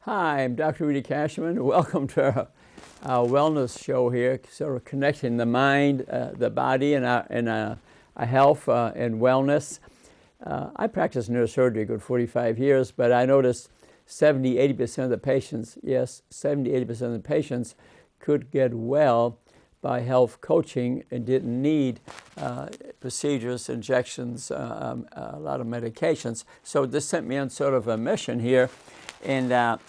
Hi, I'm Dr. Rudy Cashman. Welcome to our wellness show here, sort of connecting the mind, the body, and our health and wellness. I practiced neurosurgery a good 45 years, but I noticed 70-80% of the patients, yes, 70-80% of the patients could get well by health coaching and didn't need procedures, injections, a lot of medications. So this sent me on sort of a mission here. And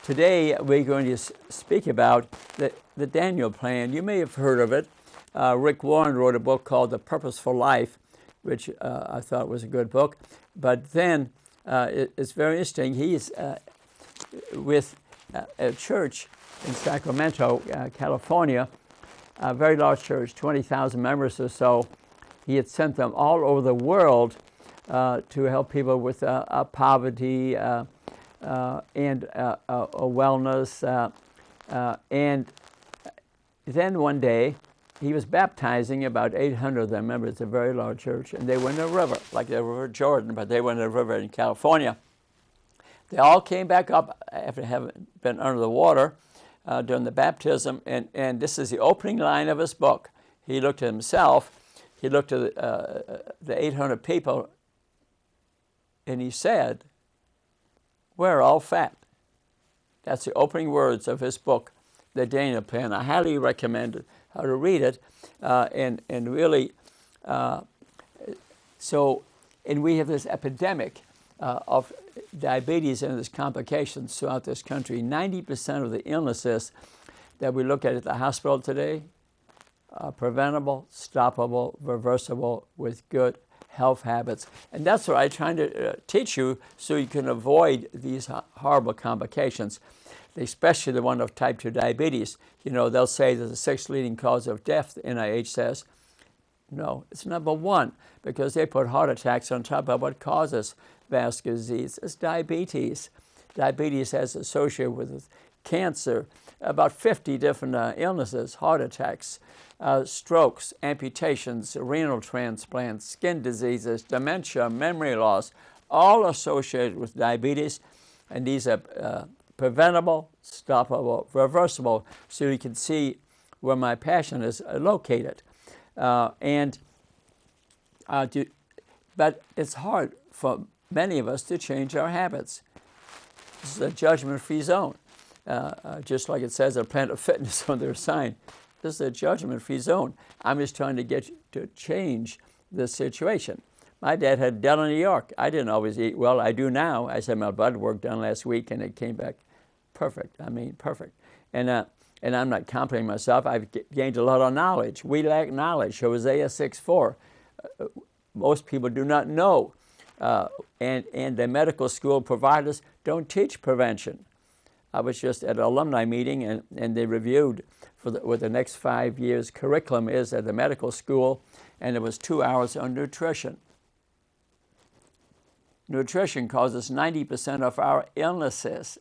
today we're going to speak about the Daniel Plan. You may have heard of it. Rick Warren wrote a book called The Purposeful Life, which I thought was a good book. But then it's very interesting. He's with a church in Sacramento, California, a very large church, 20,000 members or so. He had sent them all over the world to help people with poverty, and wellness. And then one day, he was baptizing about 800 of them. Remember, it's a very large church. And they went in a river, like the River Jordan, but they went in a river in California. They all came back up after having been under the water during the baptism. And this is the opening line of his book. He looked at himself. He looked at the 800 people, and he said, "We're all fat." That's the opening words of his book, The Daniel Plan. I highly recommend it, how to read it, and really, and we have this epidemic of diabetes and its complications throughout this country. 90% of the illnesses that we look at the hospital today are preventable, stoppable, reversible with good health habits. And that's what I'm trying to teach you so you can avoid these horrible complications, especially the one of type 2 diabetes. You know, they'll say that the sixth leading cause of death, the NIH says. No, it's number one, because they put heart attacks on top of what causes vascular disease. It's diabetes. Diabetes has associated with cancer, about 50 different illnesses, heart attacks, strokes, amputations, renal transplants, skin diseases, dementia, memory loss, all associated with diabetes. And these are preventable, stoppable, reversible, so you can see where my passion is located. But it's hard for many of us to change our habits. This is a judgment-free zone. Just like it says at Planet Fitness on their sign. This is a judgment-free zone. I'm just trying to get you to change this situation. My dad had dental in New York. I didn't always eat well. I do now. I had my blood work done last week, and it came back perfect. I mean, perfect. And I'm not complimenting myself. I've gained a lot of knowledge. We lack knowledge. Hosea 6:4. Most people do not know. And the medical school providers don't teach prevention. I was just at an alumni meeting, and they reviewed what the next 5 years curriculum is at the medical school, and it was 2 hours on nutrition. Nutrition causes 90% of our illnesses.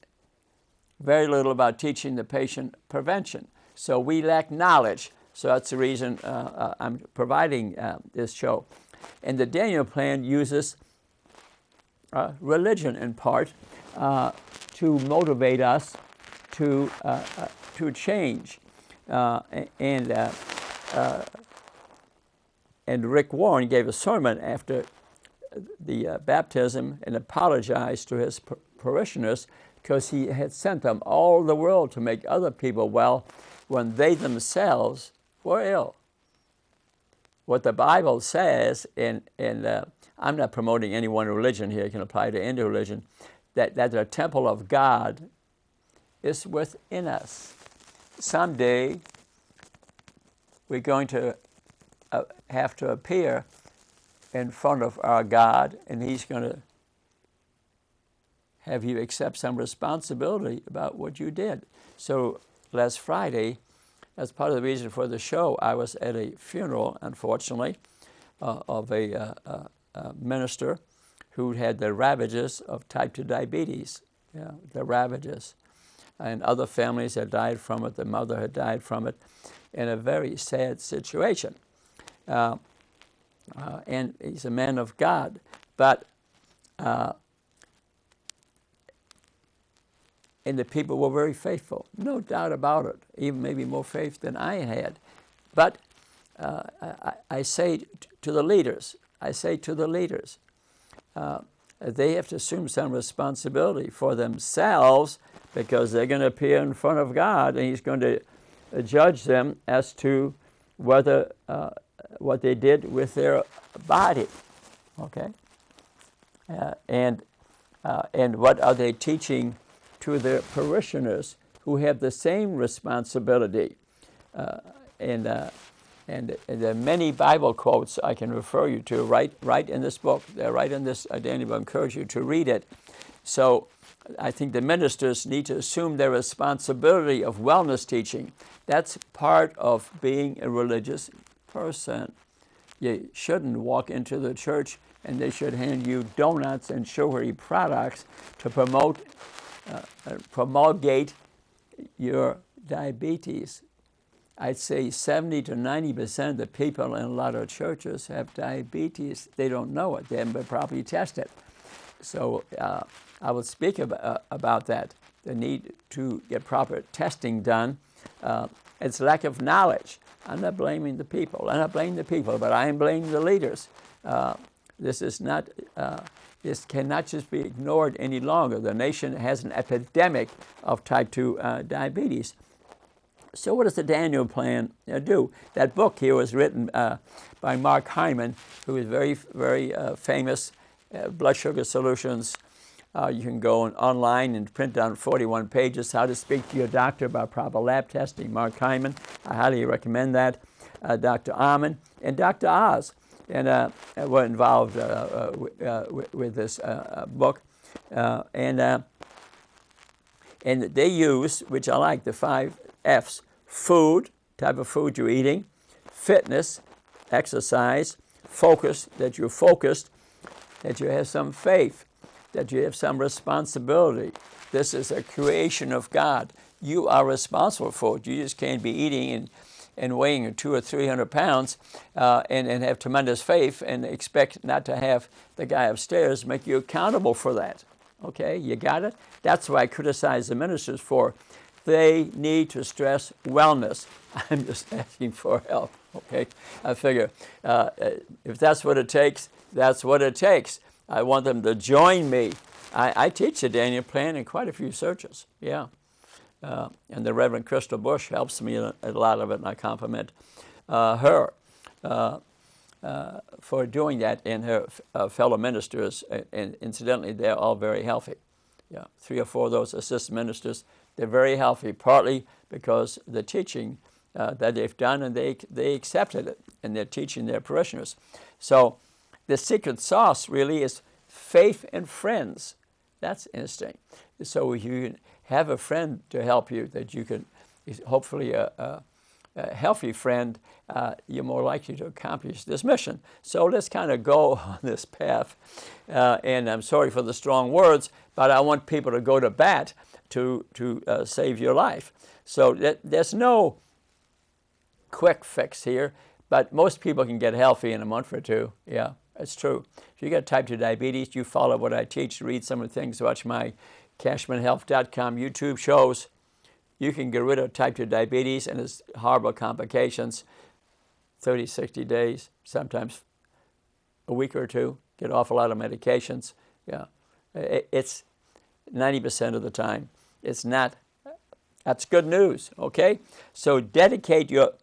Very little about teaching the patient prevention. So we lack knowledge. So that's the reason I'm providing this show. And the Daniel Plan uses religion in part to motivate us to change. And Rick Warren gave a sermon after the baptism and apologized to his parishioners because he had sent them all over the world to make other people well when they themselves were ill. What the Bible says, and I'm not promoting any one religion here, it can apply to any religion, that the temple of God is within us. Someday, we're going to have to appear in front of our God, and He's going to have you accept some responsibility about what you did. So last Friday, as part of the reason for the show, I was at a funeral, unfortunately, of a minister who had the ravages of type 2 diabetes, the ravages. And other families had died from it. The mother had died from it, in a very sad situation. And he's a man of God. But and the people were very faithful, no doubt about it, even maybe more faith than I had. But I say to the leaders, they have to assume some responsibility for themselves, because they're going to appear in front of God, and He's going to judge them as to whether what they did with their body, okay, and what are they teaching to their parishioners who have the same responsibility, and there are many Bible quotes I can refer you to right in this book. They're right in this. Danny will encourage you to read it. So I think the ministers need to assume their responsibility of wellness teaching. That's part of being a religious person. You shouldn't walk into the church and they should hand you donuts and sugary products to promulgate your diabetes. I'd say 70 to 90% of the people in a lot of churches have diabetes. They don't know it. They haven't been properly tested. So I will speak about that, the need to get proper testing done. It's lack of knowledge. I'm not blaming the people. But I am blaming the leaders. This cannot just be ignored any longer. The nation has an epidemic of type 2 diabetes. So what does the Daniel Plan do? That book here was written by Mark Hyman, who is very, very famous, Blood Sugar Solutions. You can go online and print down 41 pages, How to Speak to Your Doctor About Proper Lab Testing. Mark Hyman, I highly recommend that. Dr. Amen and Dr. Oz, and were involved with this book. And they use, which I like, the 5 F's: food, type of food you're eating; fitness, exercise; focus, that you're focused; that you have some faith; that you have some responsibility. This is a creation of God. You are responsible for it. You just can't be eating and weighing 200 or 300 pounds and have tremendous faith and expect not to have the guy upstairs make you accountable for that. Okay, you got it? That's why I criticize the ministers for. They need to stress wellness. I'm just asking for help, okay? I figure if that's what it takes, that's what it takes. I want them to join me. I teach the Daniel Plan in quite a few churches, yeah. And the Reverend Crystal Bush helps me in a lot of it, and I compliment her for doing that, and her fellow ministers. And incidentally, they're all very healthy. Yeah, 3 or 4 of those assistant ministers, they're very healthy, partly because the teaching that they've done, and they accepted it, and they're teaching their parishioners. So the secret sauce really is faith and friends. That's interesting. So if you have a friend to help you, that you can, hopefully a healthy friend, you're more likely to accomplish this mission. So let's kind of go on this path. And I'm sorry for the strong words, but I want people to go to bat to save your life. So there's no quick fix here, but most people can get healthy in a month or 2. Yeah, that's true. If you got type 2 diabetes, you follow what I teach, read some of the things, watch my CashmanHealth.com YouTube shows. You can get rid of type 2 diabetes and its horrible complications 30, 60 days, sometimes a week or 2, get off a lot of medications. Yeah, it's 90% of the time. It's not. That's good news, okay? So dedicate your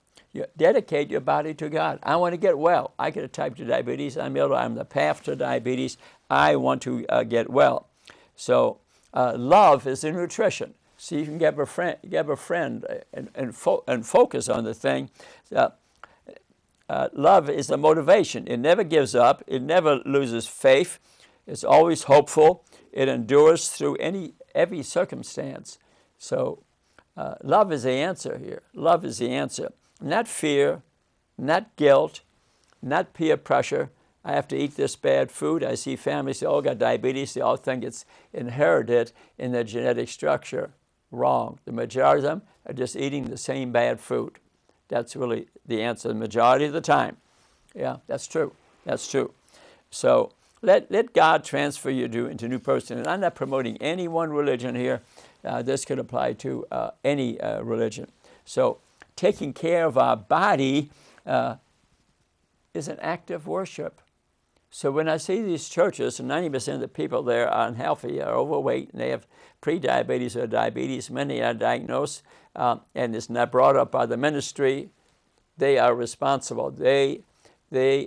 body to God. I want to get well. I get a type 2 diabetes. I'm ill. I'm the path to diabetes. I want to get well. So love is the nutrition. So you can get a friend and focus on the thing. Love is the motivation. It never gives up. It never loses faith. It's always hopeful. It endures through every circumstance. So love is the answer here. Love is the answer. Not fear, not guilt, not peer pressure. I have to eat this bad food. I see families say, oh, got diabetes. They all think it's inherited in their genetic structure. Wrong. The majority of them are just eating the same bad food. That's really the answer the majority of the time. Yeah, that's true. That's true. So let God transfer you into a new person. And I'm not promoting any one religion here. this could apply to any religion. So taking care of our body is an act of worship. So when I see these churches, and 90% of the people there are unhealthy, are overweight, and they have pre-diabetes or diabetes, many are diagnosed, and it's not brought up by the ministry, they are responsible. They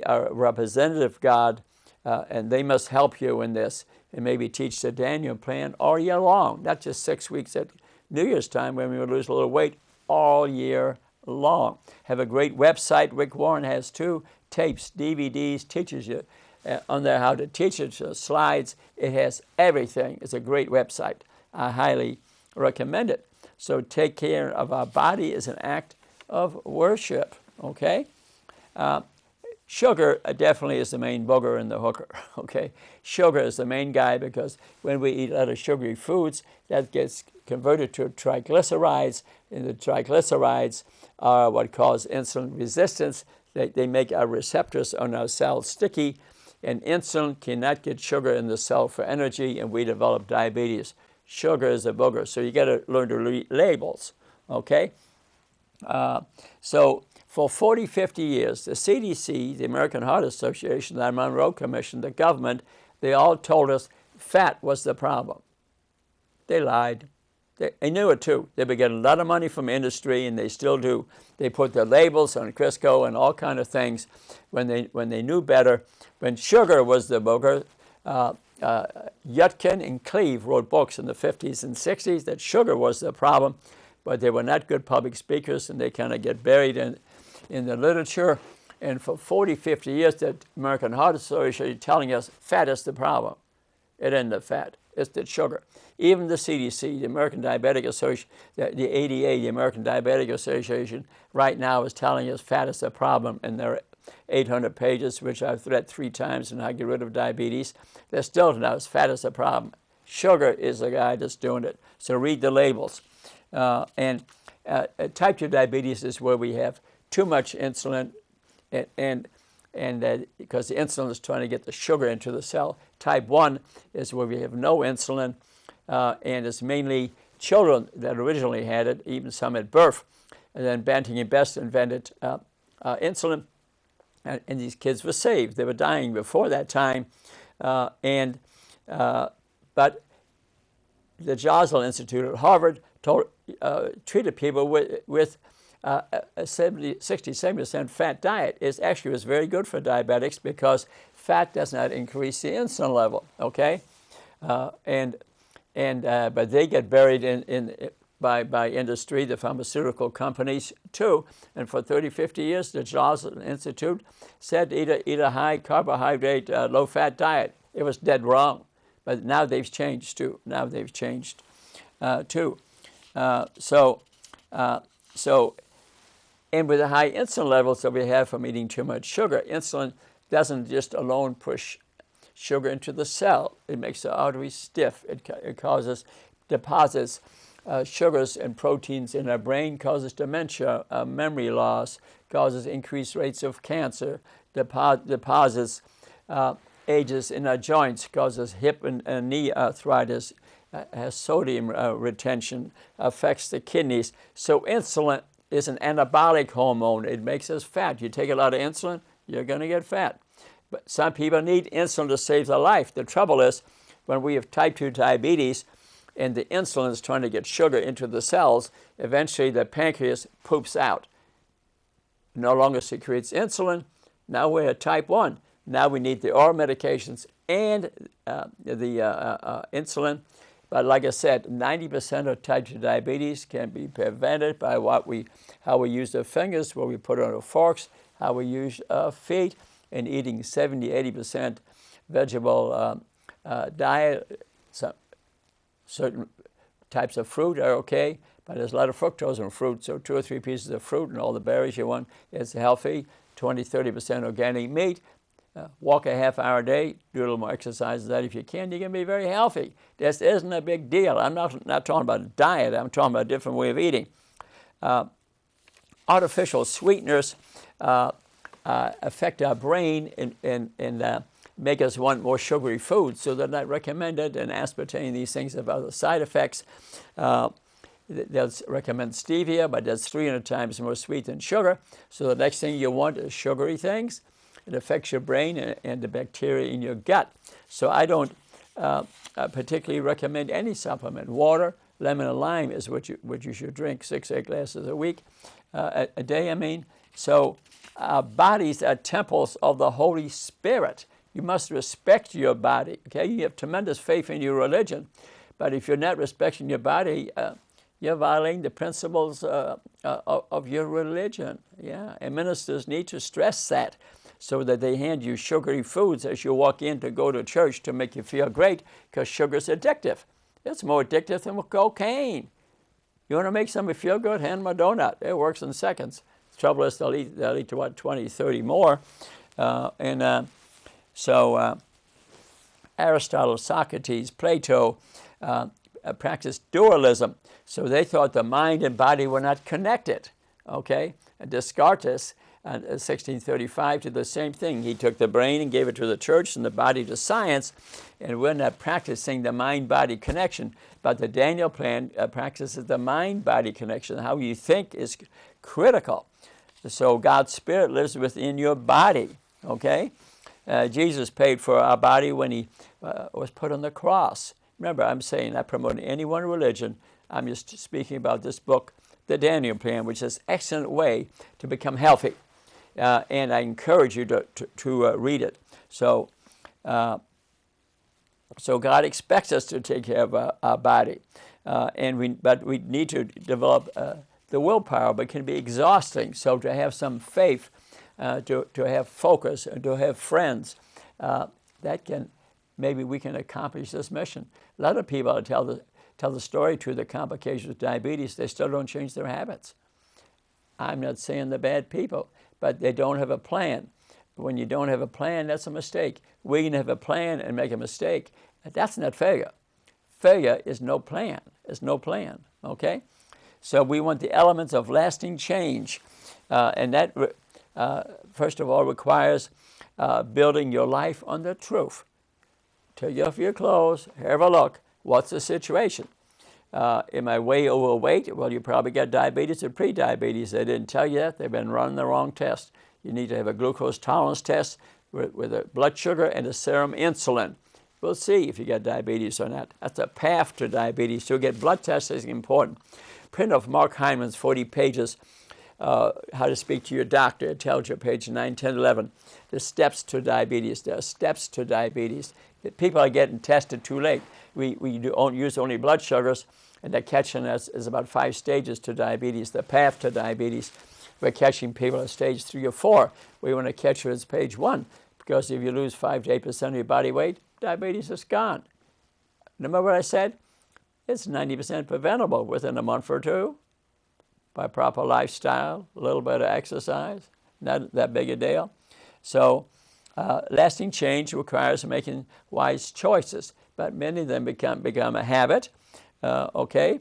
are a representative of God, and they must help you in this, and maybe teach the Daniel plan all year long, not just 6 weeks at New Year's time when we would lose a little weight, all year long. Have a great website. Rick Warren has 2 tapes, DVDs, teaches you on there how to teach it, slides. It has everything. It's a great website. I highly recommend it. So take care of our body is an act of worship, okay? Sugar definitely is the main booger in the hooker, okay? Sugar is the main guy because when we eat a lot of sugary foods, that gets converted to triglycerides, and the triglycerides are what cause insulin resistance. They make our receptors on our cells sticky, and insulin cannot get sugar in the cell for energy, and we develop diabetes. Sugar is a booger, so you got to learn to read labels, okay? So for 40, 50 years, the CDC, the American Heart Association, the Monroe Commission, the government, they all told us fat was the problem. They lied. They knew it too. They were getting a lot of money from industry, and they still do. They put their labels on Crisco and all kind of things when they knew better. When sugar was the booger, Yudkin and Cleve wrote books in the 50s and 60s that sugar was the problem, but they were not good public speakers, and they kind of get buried in the literature. And for 40, 50 years, the American Heart Association telling us fat is the problem. It isn't the fat. It's the sugar. Even the CDC, the American Diabetic Association, the ADA, the American Diabetic Association, right now is telling us fat is the problem, and there are 800 pages, which I've read 3 times, and how to get rid of diabetes. They're still telling us fat is the problem. Sugar is the guy that's doing it. So read the labels. And type 2 diabetes is where we have too much insulin, and because the insulin is trying to get the sugar into the cell. Type 1 is where we have no insulin, and it's mainly children that originally had it, even some at birth. And then Banting and Best invented insulin, and these kids were saved. They were dying before that time, but the Joslin Institute at Harvard treated people with a 60-70% fat diet. It actually was very good for diabetics because fat does not increase the insulin level, okay? But they get buried by industry, the pharmaceutical companies too. And for 30, 50 years, the Joslin Institute said eat a high carbohydrate, low fat diet. It was dead wrong. But now they've changed too. And with the high insulin levels that we have from eating too much sugar, insulin doesn't just alone push sugar into the cell. It makes the arteries stiff. It causes deposits. Sugars and proteins in our brain causes dementia, memory loss, causes increased rates of cancer, deposits ages in our joints, causes hip and knee arthritis, has sodium retention, affects the kidneys. So insulin is an anabolic hormone. It makes us fat. You take a lot of insulin, you're going to get fat. But some people need insulin to save their life. The trouble is when we have type 2 diabetes and the insulin is trying to get sugar into the cells, eventually the pancreas poops out. No longer secretes insulin. Now we're at type 1. Now we need the oral medications and the insulin. But like I said, 90% of type 2 diabetes can be prevented by how we use our fingers, what we put on our forks, how we use our feet, and eating 70-80% vegetable diet. Certain types of fruit are okay, but there's a lot of fructose in fruit, so 2 or 3 pieces of fruit and all the berries you want is healthy. 20-30% organic meat. Walk a half hour a day, do a little more exercise than that if you can. You can be very healthy. This isn't a big deal. I'm not talking about a diet. I'm talking about a different way of eating. Artificial sweeteners affect our brain in make us want more sugary foods, so they're not recommended. And aspartame, these things have other side effects. They'll recommend stevia, but that's 300 times more sweet than sugar. So the next thing you want is sugary things. It affects your brain and the bacteria in your gut. So I don't particularly recommend any supplement. Water, lemon and lime is what you should drink, 6-8 glasses a week, a day, I mean. So our bodies are temples of the Holy Spirit. You must respect your body, okay? You have tremendous faith in your religion, but if you're not respecting your body, you're violating the principles of your religion, yeah? And ministers need to stress that so that they hand you sugary foods as you walk in to go to church to make you feel great, because sugar's addictive. It's more addictive than cocaine. You want to make somebody feel good? Hand them a donut. It works in seconds. The trouble is they'll eat to what, 20, 30 more. So Aristotle, Socrates, Plato practiced dualism. So they thought the mind and body were not connected, okay? And Descartes, in 1635, did the same thing. He took the brain and gave it to the church and the body to science, and we're not practicing the mind-body connection. But the Daniel Plan practices the mind-body connection. How you think is critical. So God's Spirit lives within your body, okay? Jesus paid for our body when he was put on the cross. Remember, I'm saying not promoting any one religion. I'm just speaking about this book, the Daniel Plan, which is an excellent way to become healthy. And I encourage you to read it. So God expects us to take care of our body. But we need to develop the willpower, but it can be exhausting. So to have some faith, to have focus, and to have friends, maybe we can accomplish this mission. A lot of people tell the story to the complications of diabetes, they still don't change their habits. I'm not saying they're bad people, but they don't have a plan. When you don't have a plan, that's a mistake. We can have a plan and make a mistake. That's not failure. Failure is no plan. It's no plan, okay? So we want the elements of lasting change. And that, first of all, requires building your life on the truth. Take off your clothes, have a look. What's the situation? Am I way overweight? Well, you probably got diabetes or pre-diabetes. They didn't tell you that. They've been running the wrong test. You need to have a glucose tolerance test with a blood sugar and a serum insulin. We'll see if you got diabetes or not. That's a path to diabetes. So get blood tests is important. Print off Mark Hyman's 40 pages, How to Speak to Your Doctor. It tells you, page 9, 10, 11, the steps to diabetes. There are steps to diabetes. People are getting tested too late. We use only blood sugars, and they're catching us is about 5 stages to diabetes, the path to diabetes. We're catching people at stage 3 or 4. We want to catch you at page 1, because if you lose 5 to 8% of your body weight, diabetes is gone. Remember what I said? It's 90% preventable within a month or 2 by proper lifestyle, a little bit of exercise, not that big a deal. So lasting change requires making wise choices, but many of them become a habit, okay?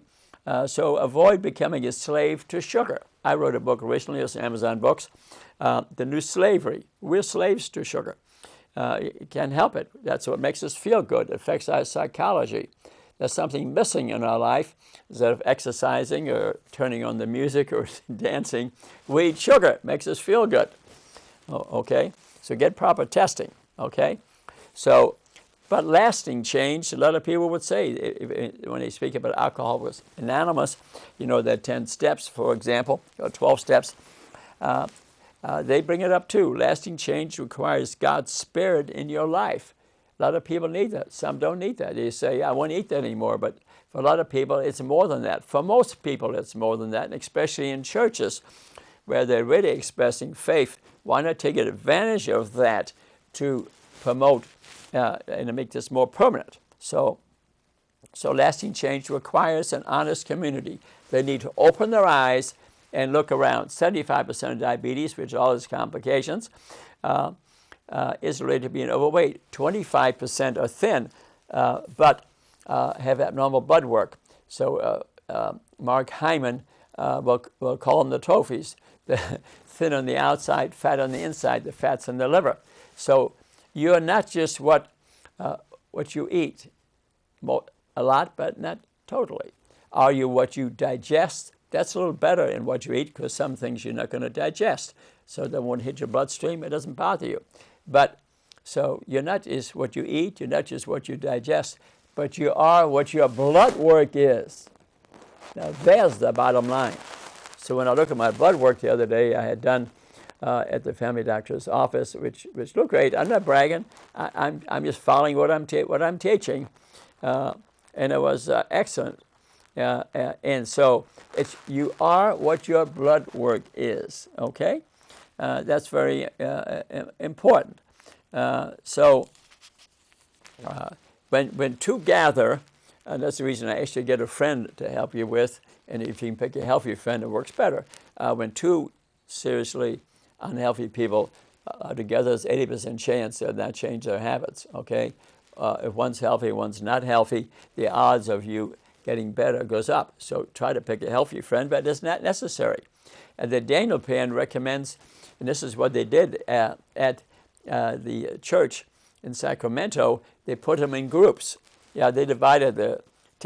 So avoid becoming a slave to sugar. I wrote a book recently, it's Amazon Books, The New Slavery. We're slaves to sugar. You can't help it. That's what makes us feel good. It affects our psychology. There's something missing in our life. Instead of exercising or turning on the music or dancing, we eat sugar. It makes us feel good, okay? So get proper testing, okay? So, but lasting change, a lot of people would say, when they speak about Alcoholics Anonymous, you know, there are 10 steps, for example, or 12 steps. They bring it up too. Lasting change requires God's Spirit in your life. A lot of people need that. Some don't need that. They say, I won't eat that anymore. But for a lot of people, it's more than that. For most people, it's more than that, and especially in churches where they're really expressing faith. Why not take advantage of that to promote and to make this more permanent? So lasting change requires an honest community. They need to open their eyes and look around. 75% of diabetes, which all its complications, is related to being overweight. 25% are thin, but have abnormal blood work. So Mark Hyman will call them the trophies. The thin on the outside, fat on the inside. The fat's in the liver. So you're not just what you eat, a lot, but not totally. Are you what you digest? That's a little better in what you eat, because some things you're not going to digest, so they won't hit your bloodstream. It doesn't bother you. But so you're not just what you eat, you're not just what you digest, but you are what your blood work is. Now there's the bottom line. So when I look at my blood work the other day, I had done at the family doctor's office, which looked great. I'm not bragging. I'm just following what I'm teaching, and it was excellent. And so you are what your blood work is. Okay, that's very important. So when two gather, and that's the reason I asked you to get a friend to help you with. And if you can pick a healthy friend, it works better. When two seriously unhealthy people are together, there's 80% chance they'll not change their habits, okay? If one's healthy, one's not healthy, the odds of you getting better goes up. So try to pick a healthy friend, but it's not necessary. And the Daniel Plan recommends, and this is what they did at the church in Sacramento, they put them in groups. Yeah, they divided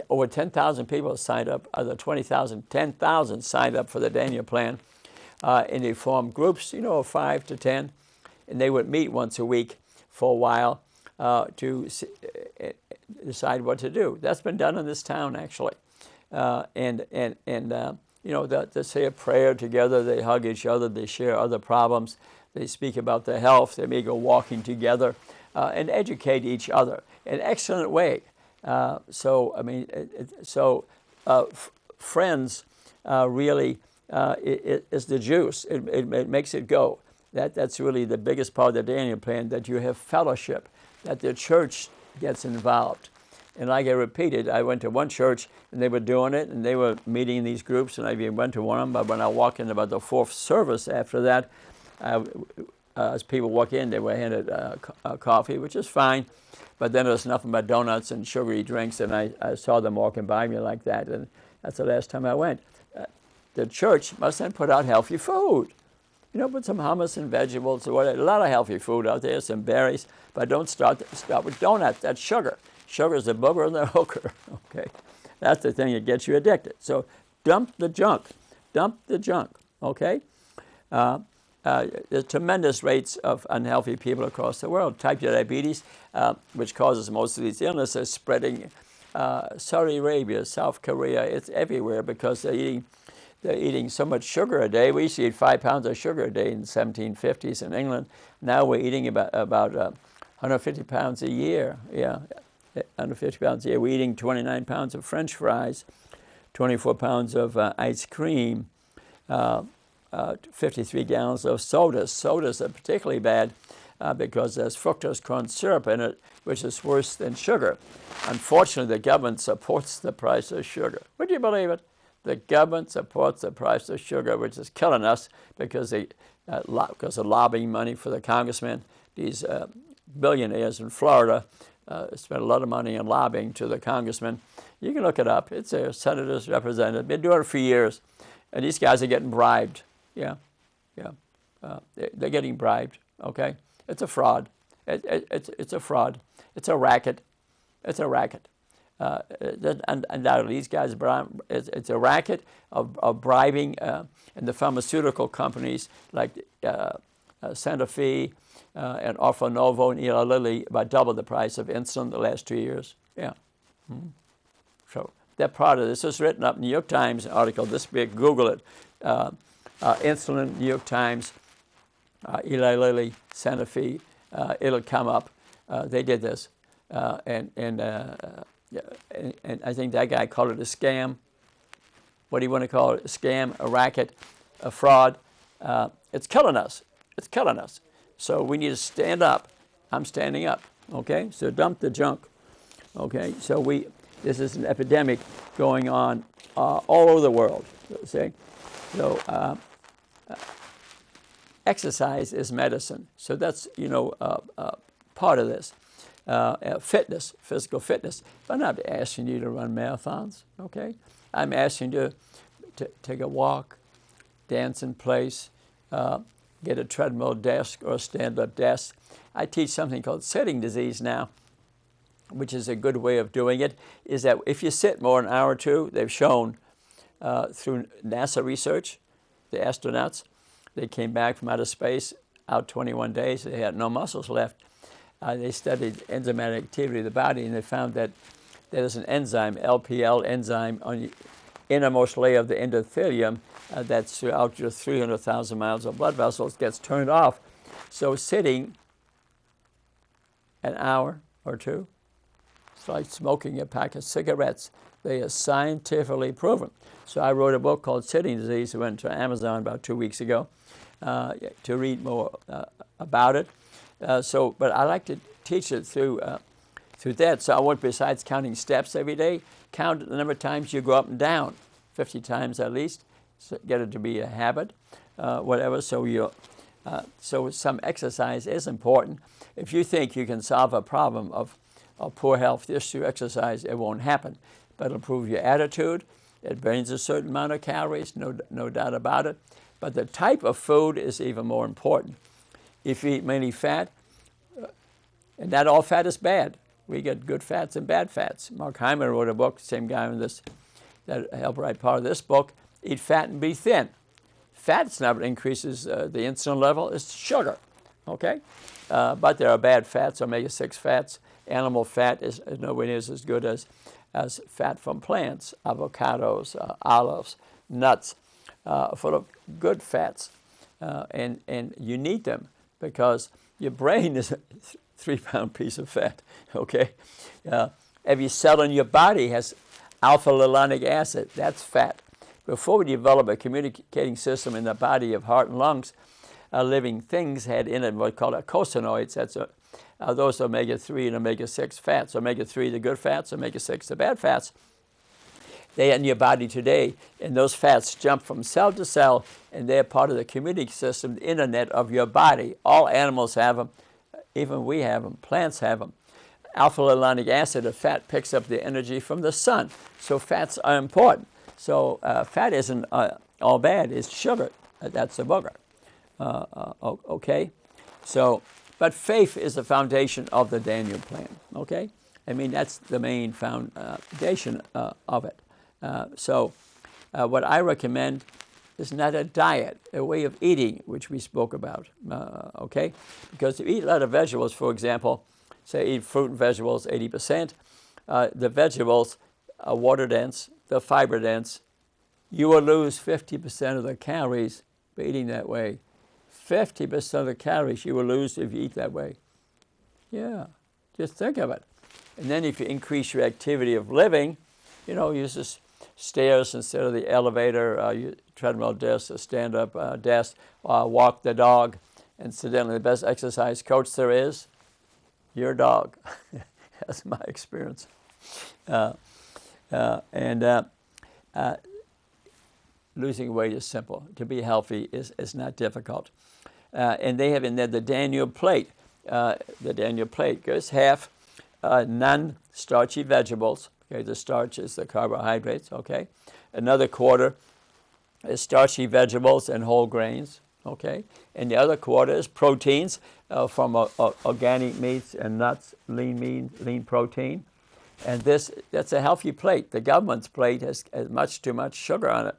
over 10,000 people signed up, other 20,000, 10,000 signed up for the Daniel Plan. And they formed groups, of 5 to 10, and they would meet once a week for a while to decide what to do. That's been done in this town, actually. They say a prayer together, they hug each other, they share other problems, they speak about their health, they may go walking together and educate each other. An excellent way. Friends really is the juice. It makes it go. That's really the biggest part of the Daniel Plan, that you have fellowship, that the church gets involved. And like I repeated, I went to one church, and they were doing it, and they were meeting in these groups, and I even went to one of them. But when I walked in about the fourth service after that, as people walk in, they were handed coffee, which is fine. But then there was nothing but donuts and sugary drinks, and I saw them walking by me like that, and that's the last time I went. The church must then put out healthy food. Put some hummus and vegetables, or a lot of healthy food out there, some berries, but don't start with donuts. That's sugar. Sugar is the booger and the hooker, okay? That's the thing that gets you addicted. So dump the junk, okay? There's tremendous rates of unhealthy people across the world. Type 2 diabetes, which causes most of these illnesses, spreading Saudi Arabia, South Korea. It's everywhere because they're eating so much sugar a day. We used to eat 5 pounds of sugar a day in the 1750s in England. Now we're eating about 150 pounds a year. Yeah, 150 pounds a year. We're eating 29 pounds of French fries, 24 pounds of ice cream, 53 gallons of sodas. Sodas are particularly bad because there's fructose corn syrup in it, which is worse than sugar. Unfortunately, the government supports the price of sugar. Would you believe it? The government supports the price of sugar, which is killing us because of lobbying money for the congressmen. These billionaires in Florida spent a lot of money on lobbying to the congressmen. You can look it up. It's their senators, representatives. Been doing it for years. And these guys are getting bribed. Yeah. They're getting bribed, okay? It's a fraud. It's a fraud. It's a racket. Undoubtedly, these guys, it's a racket of bribing, and the pharmaceutical companies like Sanofi and Orfanovo and Eli Lilly about double the price of insulin the last 2 years. Yeah. Mm-hmm. So that part of this is written up in the New York Times article this big. Google it. Insulin, New York Times, Eli Lilly, Sanofi. It'll come up. They did this, and I think that guy called it a scam. What do you want to call it? A scam, a racket, a fraud. It's killing us. So we need to stand up. I'm standing up. Okay. So dump the junk. Okay. So this is an epidemic going on all over the world. See. So exercise is medicine. So that's part of this. Fitness, physical fitness. I'm not asking you to run marathons, okay? I'm asking you to take a walk, dance in place, get a treadmill desk or a stand-up desk. I teach something called sitting disease now, which is a good way of doing it, is that if you sit more an hour or two, they've shown through NASA research, the astronauts, they came back from outer space, out 21 days, they had no muscles left. They studied enzymatic activity of the body, and they found that there's an enzyme, LPL enzyme, on the innermost layer of the endothelium that's throughout your 300,000 miles of blood vessels, gets turned off. So sitting an hour or two, it's like smoking a pack of cigarettes. They are scientifically proven. So I wrote a book called Sitting Disease. I went to Amazon about 2 weeks ago to read more about it. But I like to teach it through that. So I want, besides counting steps every day, count the number of times you go up and down, 50 times at least. So get it to be a habit, whatever. So some exercise is important. If you think you can solve a problem of poor health just through exercise, it won't happen. But it'll improve your attitude. It burns a certain amount of calories, no doubt about it. But the type of food is even more important. If you eat mainly fat, and not all fat is bad. We get good fats and bad fats. Mark Hyman wrote a book, same guy in this, that helped write part of this book, Eat Fat and Be Thin. Fat's not what increases the insulin level, it's sugar, okay? But there are bad fats, omega-6 fats. Animal fat is nowhere near as good as fat from plants, avocados, olives, nuts, full of good fats. And you need them because your brain is a 3-pound piece of fat, okay? Every cell in your body has alpha-linolenic acid, that's fat. Before we develop a communicating system in the body of heart and lungs, living things had in it what we call eicosanoids. That's those omega-3 and omega-6 fats. Omega-3 the good fats, omega-6 the bad fats. They are in your body today, and those fats jump from cell to cell, and they're part of the communicating system, the internet of your body. All animals have them, even we have them, plants have them. Alpha-linolenic acid, a fat, picks up the energy from the sun, so fats are important. So fat isn't all bad, it's sugar, that's a booger, okay? So, but faith is the foundation of the Daniel plan, okay? I mean, that's the main foundation of it. What I recommend is not a diet, a way of eating, which we spoke about, okay? Because if you eat a lot of vegetables, for example, say eat fruit and vegetables 80%, the vegetables are water dense, they're fiber dense, you will lose 50% of the calories by eating that way. 50% of the calories you will lose if you eat that way. Yeah, just think of it. And then if you increase your activity of living, use the stairs instead of the elevator, treadmill desk, a stand-up desk, walk the dog. Incidentally, the best exercise coach there is, your dog. That's my experience. Losing weight is simple. To be healthy is not difficult. And they have in there the Daniel plate. The Daniel plate goes half non-starchy vegetables. Okay, the starch is the carbohydrates. Okay, another quarter is starchy vegetables and whole grains. Okay, and the other quarter is proteins from organic meats and nuts, lean protein. And that's a healthy plate. The government's plate has much too much sugar on it,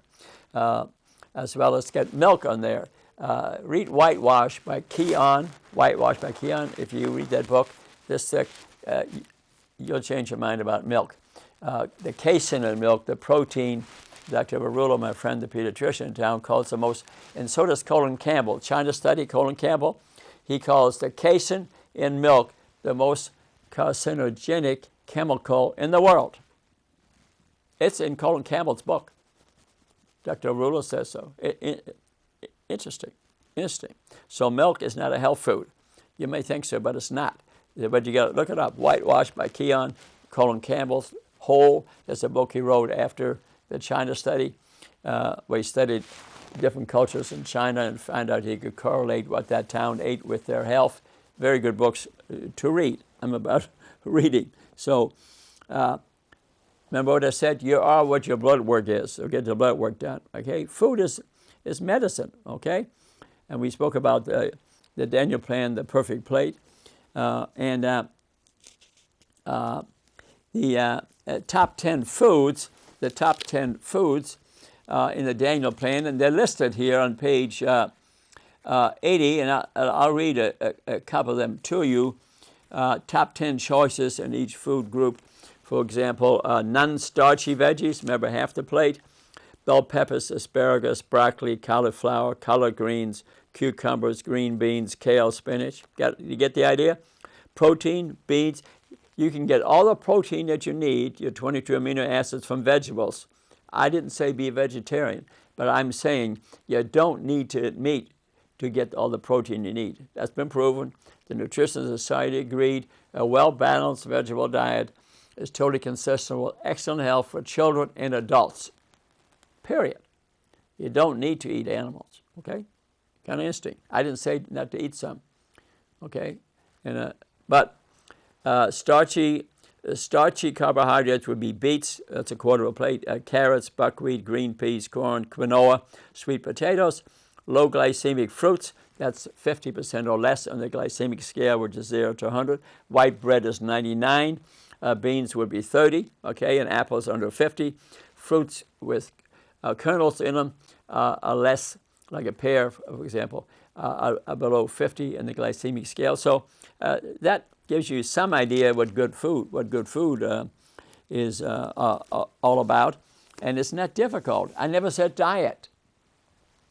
as well as get milk on there. Read Whitewash by Keon. Whitewash by Keon. If you read that book this thick, you'll change your mind about milk. The casein in milk, the protein, Dr. Barullo, my friend, the pediatrician in town, calls the most, and so does Colin Campbell. China study, Colin Campbell, he calls the casein in milk the most carcinogenic chemical in the world. It's in Colin Campbell's book. Dr. Barullo says so. Interesting. So milk is not a health food. You may think so, but it's not. But you got to look it up. Whitewash by Keon, Colin Campbell's Whole. That's a book he wrote after the China study, where he studied different cultures in China and found out he could correlate what that town ate with their health. Very good books to read. I'm about reading. So remember what I said? You are what your blood work is. So get the blood work done. Okay? Food is medicine. Okay? And we spoke about the Daniel Plan, the perfect plate, and the top 10 foods, in the Daniel Plan, and they're listed here on page 80, and I'll read a couple of them to you. Top 10 choices in each food group. For example, non-starchy veggies, remember half the plate, bell peppers, asparagus, broccoli, cauliflower, collard greens, cucumbers, green beans, kale, spinach. You get the idea? Protein, beans. You can get all the protein that you need, your 22 amino acids, from vegetables. I didn't say be a vegetarian, but I'm saying you don't need to eat meat to get all the protein you need. That's been proven. The Nutrition Society agreed a well-balanced vegetable diet is totally consistent with excellent health for children and adults. Period. You don't need to eat animals, okay? Kind of instinct. I didn't say not to eat some, okay? But starchy carbohydrates would be beets, that's a quarter of a plate, carrots, buckwheat, green peas, corn, quinoa, sweet potatoes, low glycemic fruits, that's 50% or less on the glycemic scale, which is 0 to 100. White bread is 99. Beans would be 30, okay, and apples under 50. Fruits with kernels in them are less, like a pear, for example, are below 50 in the glycemic scale. So that gives you some idea what good food is all about, and it's not difficult. I never said diet.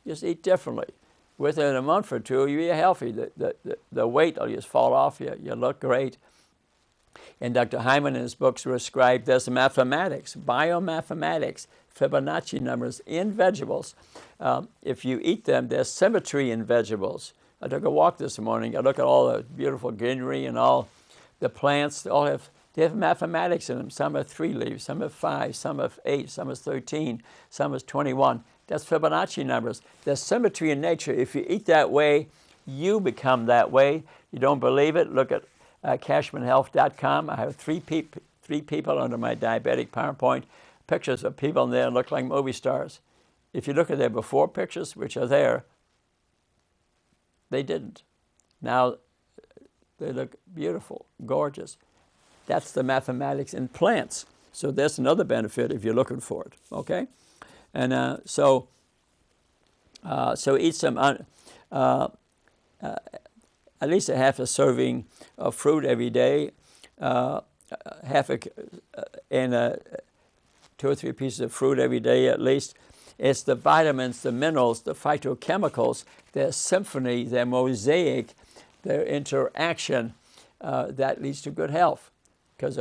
Just eat differently. Within a month or two, you're healthy. The weight will just fall off you. You look great. And Dr. Hyman in his books described this mathematics, biomathematics, Fibonacci numbers in vegetables. If you eat them, there's symmetry in vegetables. I took a walk this morning. I look at all the beautiful greenery and all the plants. They have mathematics in them. Some have 3 leaves, some have 5, some have 8, some have 13, some have 21. That's Fibonacci numbers. There's symmetry in nature. If you eat that way, you become that way. You don't believe it? Look at cashmanhealth.com. I have three people under my diabetic PowerPoint, pictures of people in there look like movie stars. If you look at their before pictures, which are there, they didn't. Now they look beautiful, gorgeous. That's the mathematics in plants. So that's another benefit if you're looking for it, okay? And so eat some, at least a half a serving of fruit every day, and 2 or 3 pieces of fruit every day at least. It's the vitamins, the minerals, the phytochemicals, their symphony, their mosaic, their interaction that leads to good health, because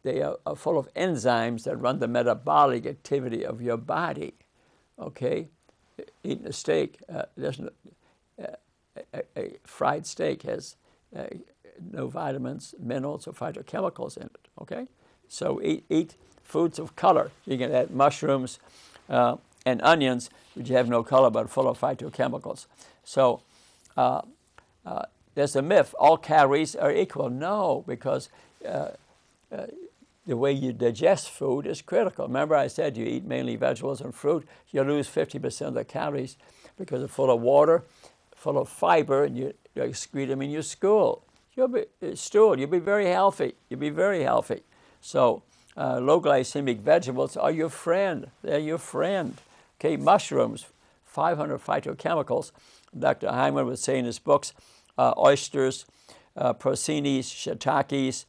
they are full of enzymes that run the metabolic activity of your body. Okay, eating a steak, a fried steak has no vitamins, minerals, or phytochemicals in it. Okay, so eat foods of color. You can add mushrooms and onions, which have no color but full of phytochemicals. So there's a myth: all calories are equal. No, because the way you digest food is critical. Remember I said you eat mainly vegetables and fruit, you lose 50% of the calories because they're full of water, full of fiber, and you excrete them in your stool. You'll be very healthy. You'll be very healthy. So low glycemic vegetables are your friend. They're your friend. Okay, mushrooms, 500 phytochemicals. Dr. Hyman would say in his books, oysters, porcinis, shiitakes,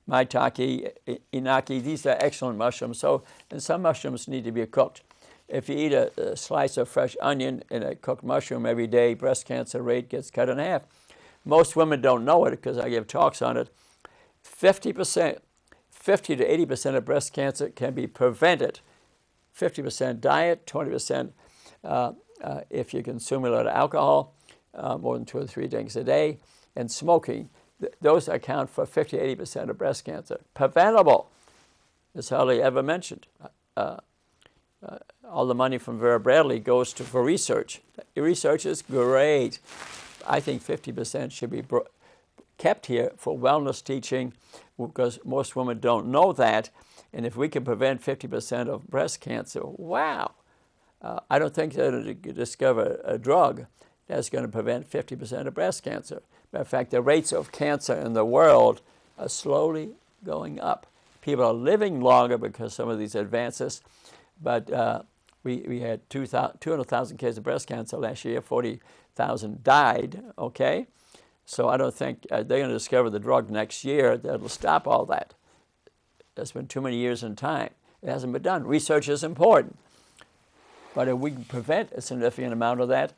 maitake, inaki, these are excellent mushrooms. So, and some mushrooms need to be cooked. If you eat a slice of fresh onion and a cooked mushroom every day, breast cancer rate gets cut in half. Most women don't know it because I give talks on it. 50 to 80% of breast cancer can be prevented. 50% diet, 20% if you consume a lot of alcohol, more than 2 or 3 drinks a day, and smoking. Those account for 50 to 80% of breast cancer. Preventable. It's hardly ever mentioned. All the money from Vera Bradley goes for research. Research is great. I think 50% should be kept here for wellness teaching, because most women don't know that. And if we can prevent 50% of breast cancer, wow. I don't think they're going to discover a drug that's going to prevent 50% of breast cancer. Matter of fact, the rates of cancer in the world are slowly going up. People are living longer because of some of these advances, but we had 200,000 cases of breast cancer last year, 40,000 died, okay? So I don't think they're going to discover the drug next year that'll stop all that. That's been too many years in time. It hasn't been done. Research is important, but if we can prevent a significant amount of that,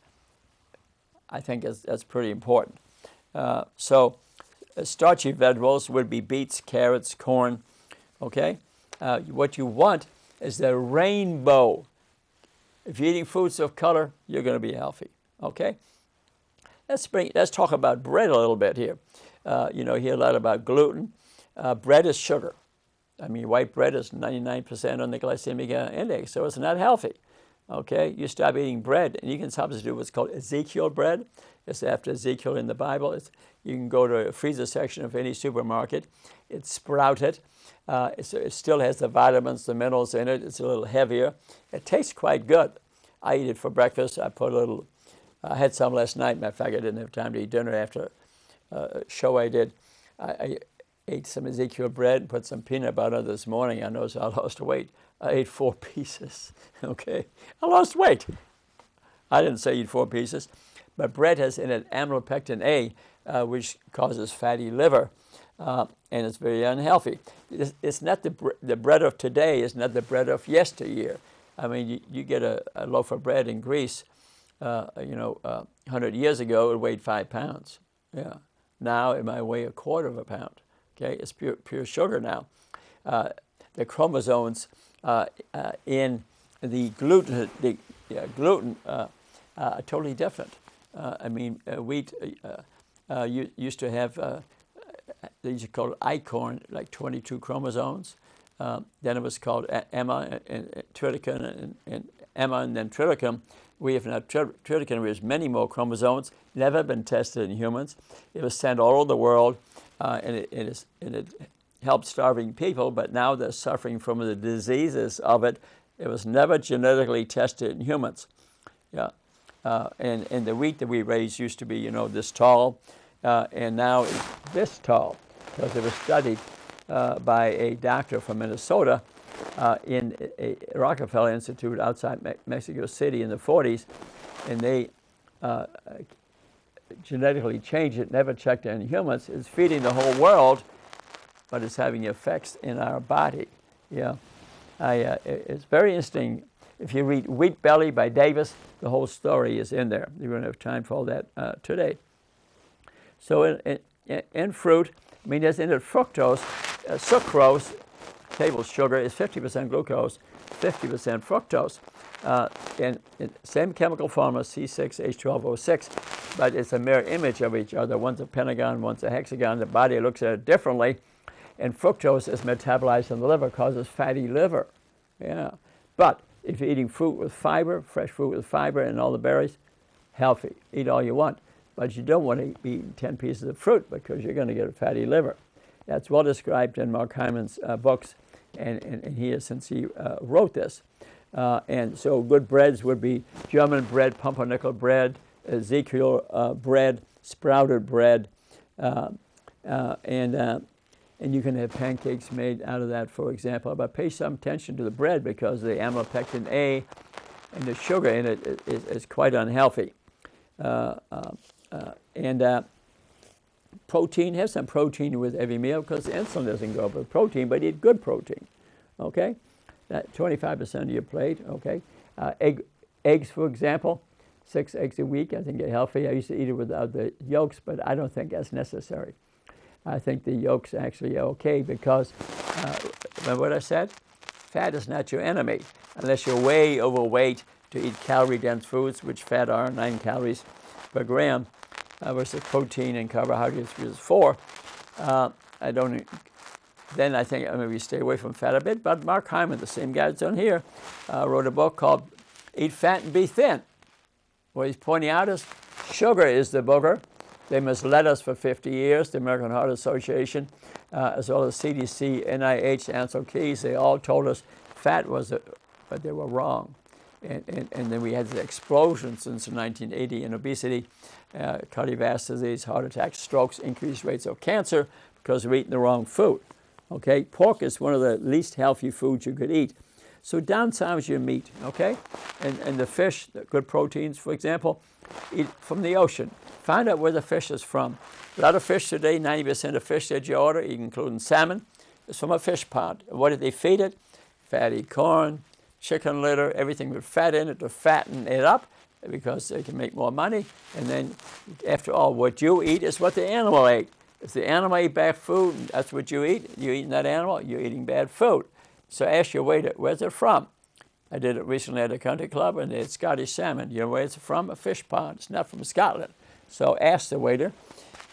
I think that's pretty important. So starchy vegetables would be beets, carrots, corn, okay? What you want is the rainbow. If you're eating foods of color, you're going to be healthy, okay? Let's talk about bread a little bit here. You hear a lot about gluten. Bread is sugar. I mean, white bread is 99% on the glycemic index, so it's not healthy. Okay, you stop eating bread, and you can substitute what's called Ezekiel bread. It's after Ezekiel in the Bible. You can go to a freezer section of any supermarket. It's sprouted. It still has the vitamins, the minerals in it. It's a little heavier. It tastes quite good. I eat it for breakfast. I had some last night. Matter of fact, I didn't have time to eat dinner after a show I did. I ate some Ezekiel bread and put some peanut butter this morning. I noticed I lost weight. I ate 4 pieces, okay? I lost weight. I didn't say eat 4 pieces, but bread has in it amylopectin A, which causes fatty liver, and it's very unhealthy. It's not the bread of today is not the bread of yesteryear. I mean, you get a loaf of bread in Greece, 100 years ago, it weighed 5 pounds. Yeah. Now it might weigh 1/4 of a pound. Okay, it's pure sugar now. The chromosomes in the gluten are totally different. Wheat used to have these are called icorn, like 22 chromosomes. Then it was called Emma and triticum and Emma and then triticum. We have now triticum, which has many more chromosomes, never been tested in humans. It was sent all over the world, and it helped starving people, but now they're suffering from the diseases of it. It was never genetically tested in humans. Yeah, and the wheat that we raised used to be, this tall, and now it's this tall, because it was studied by a doctor from Minnesota in a Rockefeller Institute outside Mexico City in the 40s, and they genetically changed it, never checked it in humans. It's feeding the whole world, but it's having effects in our body. Yeah, it's very interesting. If you read Wheat Belly by Davis, the whole story is in there. You won't have time for all that today. So in fruit, there's in it fructose, sucrose, table sugar is 50% glucose, 50% fructose. And same chemical formula, C6H12O6, but it's a mirror image of each other. One's a pentagon, one's a hexagon. The body looks at it differently. And fructose is metabolized in the liver, causes fatty liver. Yeah. But if you're eating fruit with fiber, fresh fruit with fiber and all the berries, healthy. Eat all you want. But you don't want to be eating 10 pieces of fruit because you're going to get a fatty liver. That's well described in Mark Hyman's books, and he has, since he wrote this. And so good breads would be German bread, pumpernickel bread, Ezekiel bread, sprouted bread, and you can have pancakes made out of that, for example. But pay some attention to the bread because the amylopectin A and the sugar in it is quite unhealthy. Protein, have some protein with every meal because insulin doesn't go up with protein, but eat good protein, okay? That 25% of your plate, okay? Eggs, for example, 6 eggs a week, I think are healthy. I used to eat it without the yolks, but I don't think that's necessary. I think the yolks actually are okay because, remember what I said? Fat is not your enemy unless you're way overweight to eat calorie-dense foods, which fat are 9 calories per gram, versus protein and carbohydrates, which is 4. Then I think maybe stay away from fat a bit. But Mark Hyman, the same guy that's on here, wrote a book called Eat Fat and Be Thin. What he's pointing out is sugar is the booger. They misled us for 50 years, the American Heart Association, as well as CDC, NIH, Ansel Keys. They all told us fat was it, but they were wrong. And then we had the explosion since 1980 in obesity, cardiovascular disease, heart attacks, strokes, increased rates of cancer because we're eating the wrong food. Okay, pork is one of the least healthy foods you could eat. So downsize your meat, okay? And the fish, the good proteins, for example, eat from the ocean. Find out where the fish is from. A lot of fish today, 90% of fish that you order, including salmon, is from a fish pond. What did they feed it? Fatty corn, chicken litter, everything with fat in it to fatten it up because they can make more money. And then, after all, what you eat is what the animal ate. If the animal ate bad food, that's what you eat. You're eating that animal, you're eating bad food. So ask your waiter, where's it from? I did it recently at a country club, and they had Scottish salmon. You know where it's from? A fish pond. It's not from Scotland. So ask the waiter,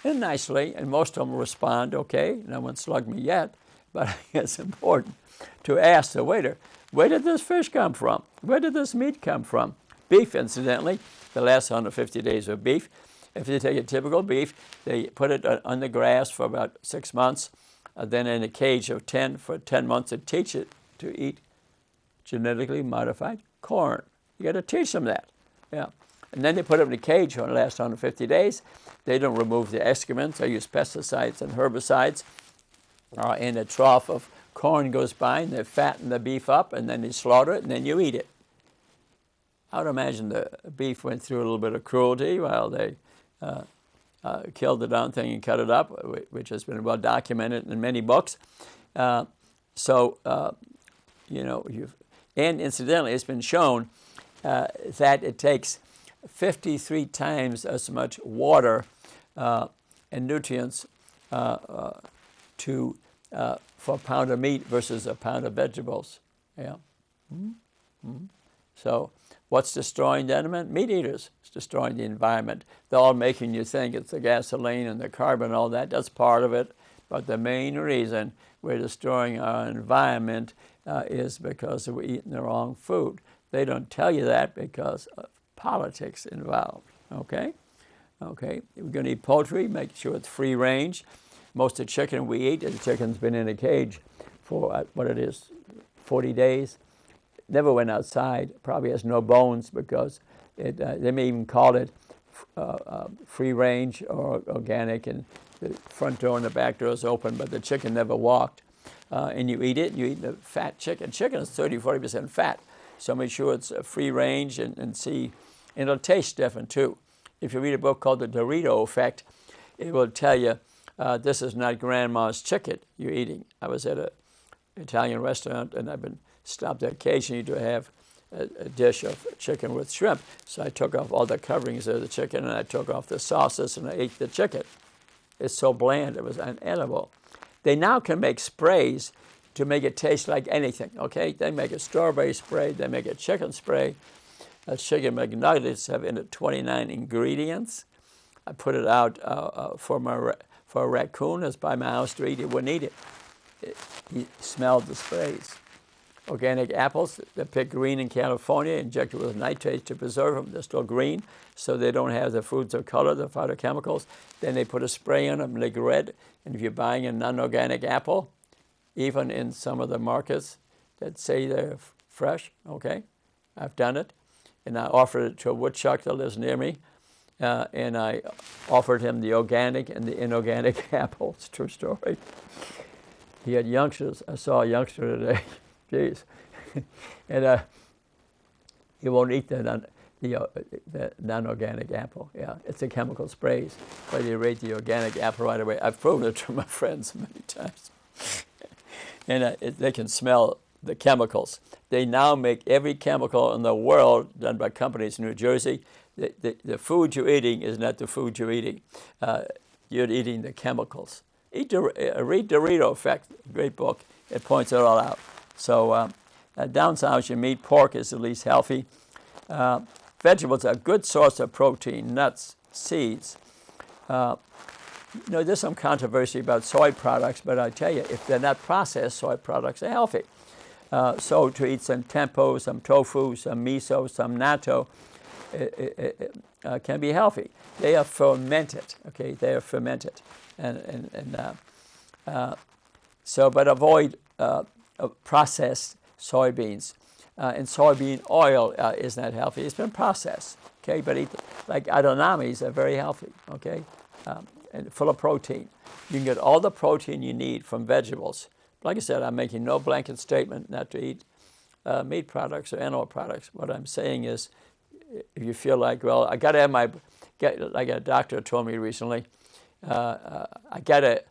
and nicely, and most of them will respond, okay, no one slugged me yet, but I think it's important to ask the waiter, where did this fish come from? Where did this meat come from? Beef, incidentally, the last 150 days of beef. If you take a typical beef, they put it on the grass for about 6 months, then in a cage of 10 for 10 months to teach it to eat genetically modified corn. You got to teach them that, yeah. And then they put them in a cage for the last 150 days. They don't remove the excrements. They use pesticides and herbicides. In a trough of corn goes by, and they fatten the beef up, and then they slaughter it, and then you eat it. I would imagine the beef went through a little bit of cruelty while they killed the darn thing and cut it up, which has been well documented in many books. And incidentally, it's been shown that it takes 53 times as much water and nutrients for a pound of meat versus a pound of vegetables. Yeah. Mm-hmm. So what's destroying the environment? Meat eaters. It's destroying the environment. They're all making you think it's the gasoline and the carbon and all that. That's part of it. But the main reason we're destroying our environment is because we're eating the wrong food. They don't tell you that because of politics involved, okay? Okay, we're going to eat poultry, make sure it's free range. Most of the chicken we eat, the chicken's been in a cage for, 40 days. Never went outside, probably has no bones because they may even call it free range or organic, and the front door and the back door is open, but the chicken never walked. And you eat it, you eat the fat chicken. Chicken is 30-40% fat, so make sure it's free range and see. And it'll taste different too. If you read a book called The Dorito Effect, it will tell you this is not grandma's chicken you're eating. I was at an Italian restaurant, and I've been stopped occasionally to have a dish of chicken with shrimp. So I took off all the coverings of the chicken, and I took off the sauces, and I ate the chicken. It's so bland, it was unedible. They now can make sprays to make it taste like anything, okay? They make a strawberry spray, they make a chicken spray. Chicken McNuggets have in it 29 ingredients. I put it out for a raccoon that's by my house to eat. He wouldn't eat it. He smelled the sprays. Organic apples, they're picked green in California, injected with nitrates to preserve them. They're still green, so they don't have the fruits of color, the phytochemicals. Then they put a spray on them, make red. And if you're buying a non-organic apple, even in some of the markets that say they're fresh, okay, I've done it. And I offered it to a woodchuck that lives near me, and I offered him the organic and the inorganic apple. It's a true story. He had youngsters. I saw a youngster today. Jeez. And he won't eat the non-organic apple. Yeah, it's the chemical sprays, but they rate the organic apple right away. I've proven it to my friends many times. And they can smell the chemicals. They now make every chemical in the world done by companies in New Jersey. The food you're eating is not the food you're eating. You're eating the chemicals. Read Dorito Effect, great book. It points it all out. So downsize your meat. Pork is the least healthy. Vegetables are a good source of protein, nuts, seeds. There's some controversy about soy products, but I tell you, if they're not processed, soy products are healthy. So to eat some tempeh, some tofu, some miso, some natto can be healthy. They are fermented, okay? They are fermented. But avoid processed soybeans. and soybean oil is not healthy. It's been processed, okay? But like edamames are very healthy, okay? And full of protein. You can get all the protein you need from vegetables. Like I said, I'm making no blanket statement not to eat meat products or animal products. What I'm saying is, if you feel like, well, I got to have like a doctor told me recently, I got to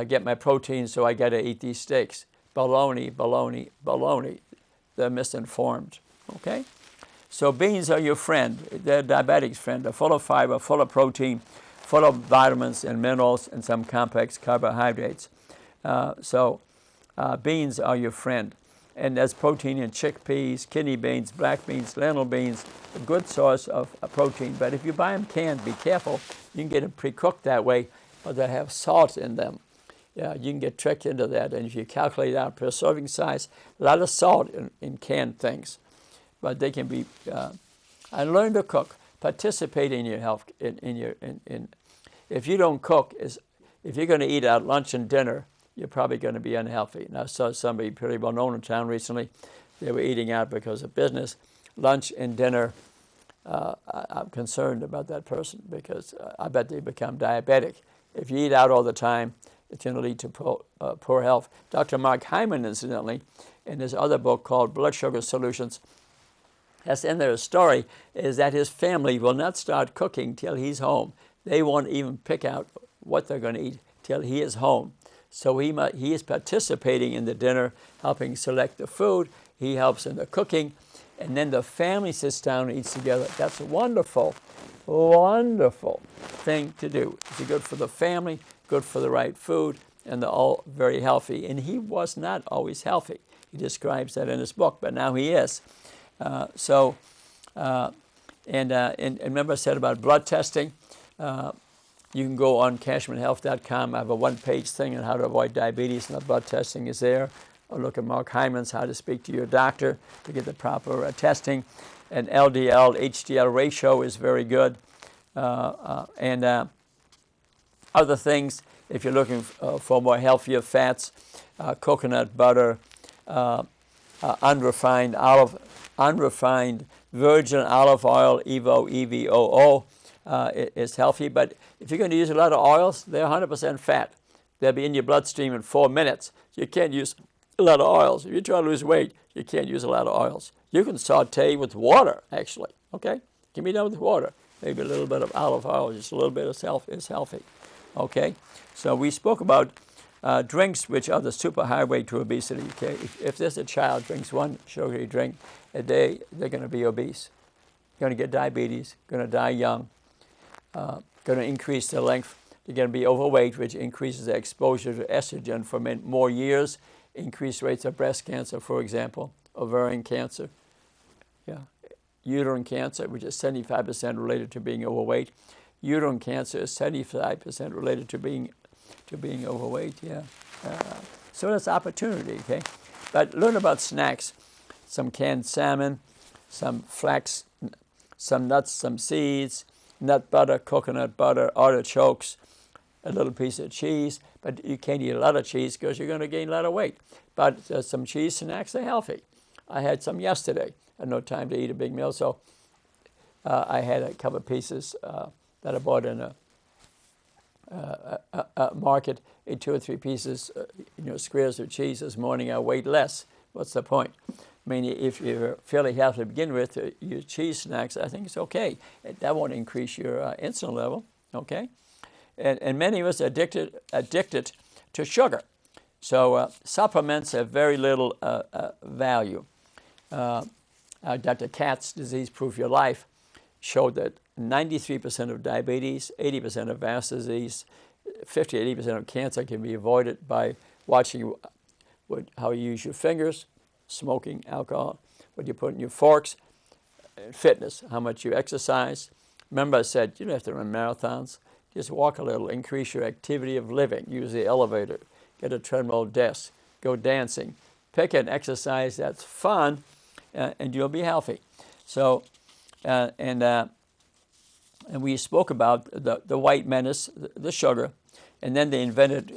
get my protein, so I got to eat these steaks. Baloney, baloney, baloney. They're misinformed, okay? So beans are your friend. They're diabetics' friend. They're full of fiber, full of protein, full of vitamins and minerals and some complex carbohydrates. Beans are your friend. And there's protein in chickpeas, kidney beans, black beans, lentil beans, a good source of protein. But if you buy them canned, be careful. You can get them pre-cooked that way, but they have salt in them. Yeah, you can get tricked into that. And if you calculate out per serving size, a lot of salt in canned things. But they can be, I learned to cook. Participate in your health. If you don't cook, if you're going to eat out lunch and dinner, you're probably going to be unhealthy. And I saw somebody pretty well known in town recently. They were eating out because of business. Lunch and dinner, I'm concerned about that person because I bet they become diabetic. If you eat out all the time, it's going to lead to poor health. Dr. Mark Hyman, incidentally, in his other book called Blood Sugar Solutions, has in there a story is that his family will not start cooking till he's home. They won't even pick out what they're going to eat till he is home. So he is participating in the dinner, helping select the food. He helps in the cooking. And then the family sits down and eats together. That's a wonderful, wonderful thing to do. It's good for the family, good for the right food, and they're all very healthy. And he was not always healthy. He describes that in his book, but now he is. And remember I said about blood testing? You can go on cashmanhealth.com. I have a one-page thing on how to avoid diabetes, and the blood testing is there. Or look at Mark Hyman's How to Speak to Your Doctor to get the proper testing. And LDL, HDL ratio is very good. And other things, if you're looking for more healthier fats, coconut butter, unrefined virgin olive oil, EVOO, is healthy. But if you're going to use a lot of oils, they're 100% fat. They'll be in your bloodstream in 4 minutes. You can't use a lot of oils. If you try to lose weight, you can't use a lot of oils. You can saute with water, actually, okay? Can be done with water. Maybe a little bit of olive oil, just a little bit is healthy, okay? So we spoke about drinks which are the superhighway to obesity, okay? If there's a child drinks one sugary drink a day, they're going to be obese. Going to get diabetes, going to die young, going to increase their length. They're going to be overweight, which increases their exposure to estrogen for more years, increased rates of breast cancer, for example, ovarian cancer, uterine cancer, which is 75% related to being overweight. Uterine cancer is 75% related to being overweight, so that's opportunity, okay? But learn about snacks, some canned salmon, some flax, some nuts, some seeds, nut butter, coconut butter, artichokes, a little piece of cheese. But you can't eat a lot of cheese because you're going to gain a lot of weight. But some cheese snacks are healthy. I had some yesterday. I had no time to eat a big meal, so I had a couple of pieces that I bought in a market, 2 or 3 pieces, squares of cheese this morning. I weighed less. What's the point? I mean, if you're fairly healthy to begin with, use cheese snacks, I think it's okay. That won't increase your insulin level, okay? And many of us are addicted to sugar. So supplements have very little value. Dr. Katz's Disease Proof Your Life showed that 93% of diabetes, 80% of vascular disease, 50-80% of cancer can be avoided by watching how you use your fingers, smoking, alcohol, what you put in your forks, fitness, how much you exercise. Remember I said you don't have to run marathons. Just walk a little, increase your activity of living. Use the elevator, get a treadmill desk, go dancing. Pick an exercise that's fun, and you'll be healthy. So, and we spoke about the white menace, the sugar, and then they invented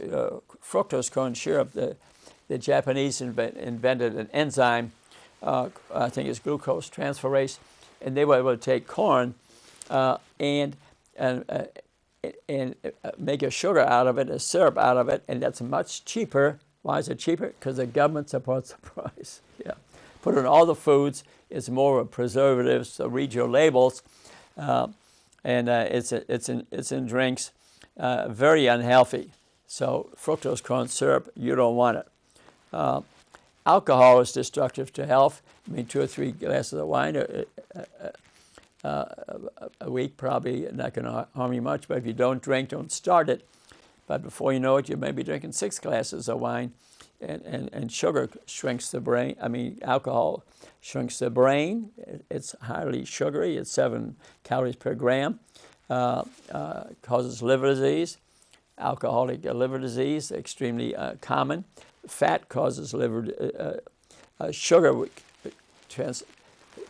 fructose corn syrup. The Japanese invented an enzyme I think it's glucose transferase, and they were able to take corn and make a sugar out of it, a syrup out of it, and that's much cheaper. Why is it cheaper? Because the government supports the price. Yeah, put in all the foods. It's more of preservatives. So read your labels, and it's in drinks. Very unhealthy. So fructose corn syrup, you don't want it. Alcohol is destructive to health. I mean, 2 or 3 glasses of wine a week probably not going to harm you much. But if you don't drink, don't start it. But before you know it, you may be drinking 6 glasses of wine. And sugar shrinks the brain. I mean, alcohol shrinks the brain. It's highly sugary. It's 7 calories per gram. Causes liver disease. Alcoholic liver disease, extremely common. Fat causes liver. Sugar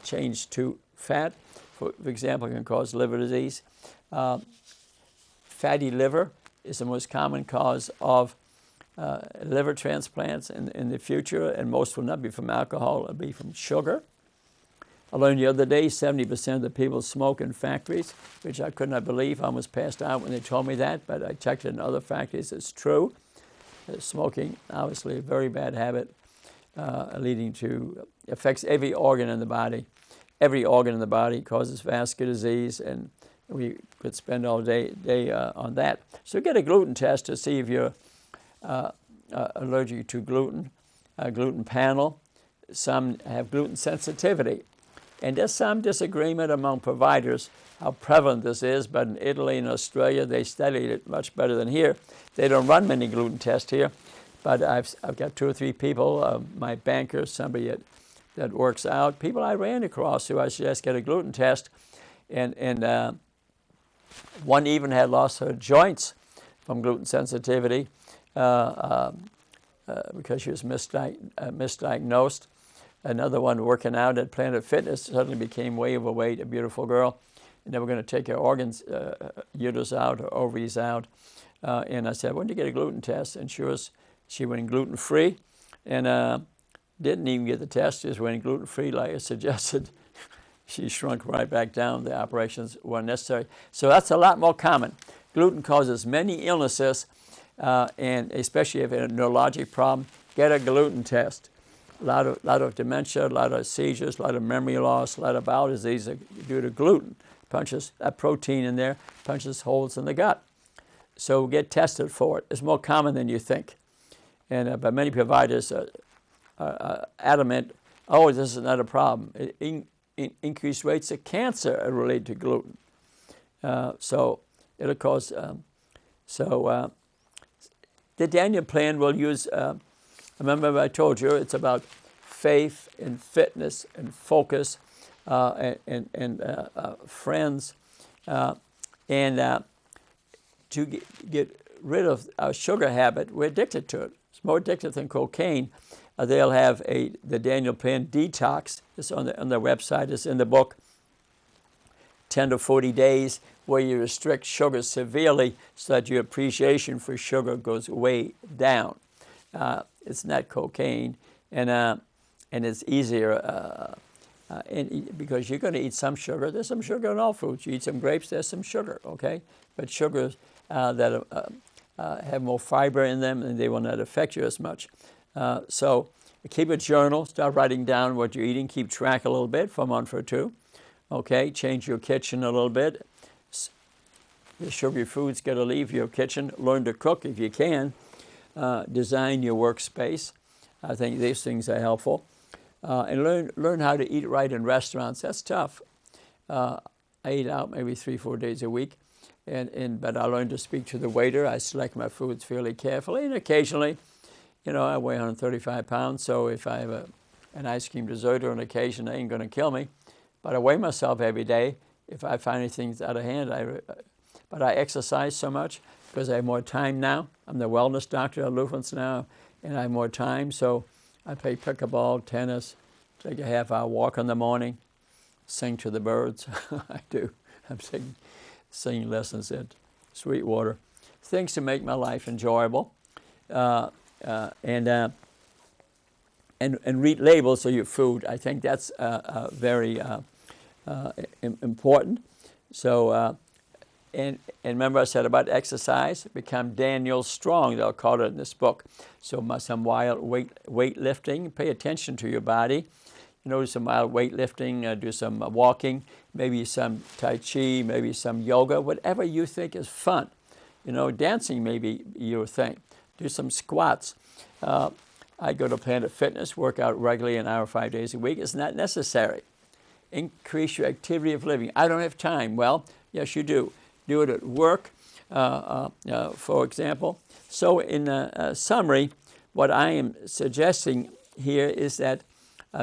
change to fat, for example, can cause liver disease. Fatty liver is the most common cause of liver transplants in the future, and most will not be from alcohol, it'll be from sugar. I learned the other day 70% of the people smoke in factories, which I could not believe. I almost passed out when they told me that, but I checked it in other factories. It's true. Smoking, obviously, a very bad habit, leading to, affects every organ in the body. Every organ in the body causes vascular disease, and we could spend all day on that. So get a gluten test to see if you're allergic to gluten, a gluten panel. Some have gluten sensitivity. And there's some disagreement among providers how prevalent this is, but in Italy and Australia, they studied it much better than here. They don't run many gluten tests here, but I've got 2 or 3 people, my banker, somebody that works out, people I ran across who I suggest get a gluten test, and one even had lost her joints from gluten sensitivity because she was misdiagnosed. Another one working out at Planet Fitness suddenly became way overweight, a beautiful girl, and they were going to take her organs, uterus out or ovaries out. And I said, when did you get a gluten test? And she went gluten-free and didn't even get the test, just went gluten-free like I suggested. She shrunk right back down. The operations weren't necessary. So that's a lot more common. Gluten causes many illnesses, and especially if you have a neurologic problem, get a gluten test. A lot of dementia, a lot of seizures, a lot of memory loss, a lot of bowel disease due to gluten. Punches that protein in there, punches holes in the gut. So get tested for it. It's more common than you think. And but many providers are adamant, oh, this is not a problem. Increased rates of cancer are related to gluten. So it'll cause, the Daniel Plan will use, remember I told you, it's about faith and fitness and focus and friends. And to get rid of our sugar habit, we're addicted to it. It's more addictive than cocaine. They'll have the Daniel Plan Detox. It's on their website. It's in the book, 10 to 40 days, where you restrict sugar severely so that your appreciation for sugar goes way down. It's not cocaine, and it's easier because you're going to eat some sugar. There's some sugar in all fruits. You eat some grapes, there's some sugar, okay? But sugars that have more fiber in them, and they will not affect you as much. So keep a journal. Start writing down what you're eating. Keep track a little bit for a month or 2. Okay, change your kitchen a little bit. The sugary foods got to leave your kitchen. Learn to cook if you can. Design your workspace. I think these things are helpful. And learn how to eat right in restaurants. That's tough. I eat out maybe 3-4 days a week, but I learned to speak to the waiter. I select my foods fairly carefully, and occasionally, I weigh 135 pounds, so if I have an ice cream dessert on occasion, it ain't going to kill me. But I weigh myself every day. If I find anything out of hand, but I exercise so much because I have more time now. I'm the wellness doctor at Lufen's now, and I have more time, so I play pickleball, tennis, take a half-hour walk in the morning, sing to the birds. I do. I'm singing lessons at Sweetwater. Things to make my life enjoyable. And and read labels of your food. I think that's very important. So, and remember I said about exercise, become Daniel Strong, they'll call it in this book. So some wild weightlifting, pay attention to your body. Do some mild weightlifting, do some walking, maybe some Tai Chi, maybe some yoga, whatever you think is fun. Dancing may be your thing. Do some squats. I go to Planet Fitness, work out regularly an hour 5 days a week. It's not necessary. Increase your activity of living. I don't have time. Well, yes, you do. Do it at work, for example. So in summary, what I am suggesting here is that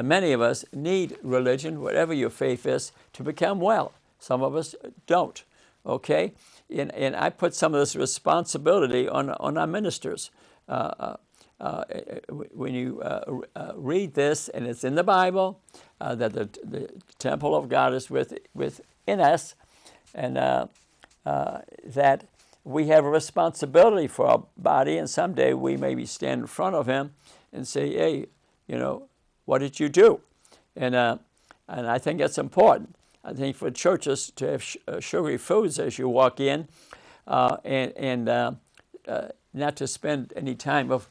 many of us need religion, whatever your faith is, to become well. Some of us don't, okay? And I put some of this responsibility on our ministers. When you read this, and it's in the Bible, that the temple of God is within us, and that we have a responsibility for our body, and someday we maybe stand in front of Him and say, hey, what did you do? And I think that's important. I think for churches to have sugary foods as you walk in, and not to spend any time of